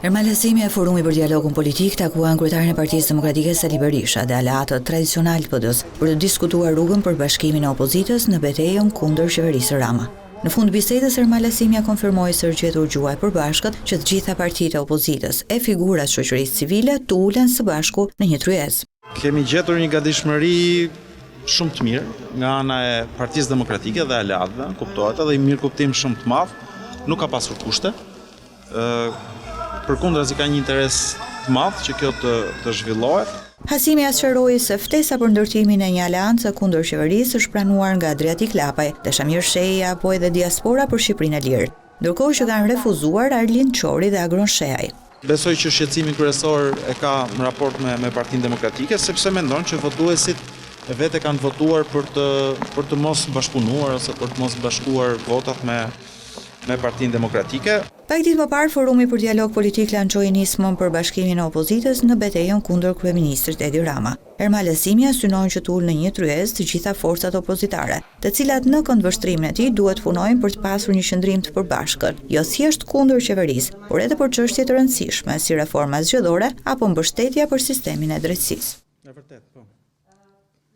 Ermal Hasimi e Forumi për Dialogun Politik takuan kryetarin e Partisë Demokratike Sali Berisha dhe aleatët tradicional të PD-s për të diskutuar rrugën për bashkimin e opozitës në betejën kundër qeverisë Rama. Në fund bisedës, Ermal Hasimi konfirmoi së gjetur gjuaj përbashkët që të gjitha partitë e opozitës e figurat shoqërisë civile të ulen së bashku në një tryezë. Kemi gjetur një gatishmëri shumë të mirë nga ana e Partisë Demokratike dhe aleatëve, kuptohet, edhe i mirëkuptim shumë të madh, nuk ka pasur kushte. Përkundrazi ka një interes të madh që kjo të zhvillohet. Hasimi sqaroi se ftesa për ndërtimin e një aleance kundër qeverisë është pranuar nga Adriatik Lapaj, Dashamir Shehi apo edhe Diaspora për Shqipërinë e Lirë, ndërkohë që kanë refuzuar Arlind Çori dhe Agron Shehaj. Besoj që shqetësimi kryesor e ka në raport me Partinë Demokratike, sepse mendon që votuesit e vetë kanë votuar për të mos bashkëpunuar ose për të mos bashkuar votat me Partinë Demokratike. Pak ditë më parë, Forumi për Dialog Politik lançoi nismën për bashkimin e opozitës në betejën kundër kryeministrit Edi Rama. Ermal Hasimi synon që të ulë në një tryezë të gjitha forcat opozitare, të cilat në këndvështrimin e tij duhet punojnë për të pasur një qëndrim të përbashkët, jo thjesht kundër qeverisë, por edhe për çështje të rëndësishme si reforma zgjedhore apo mbështetja për sistemin e drejtësisë.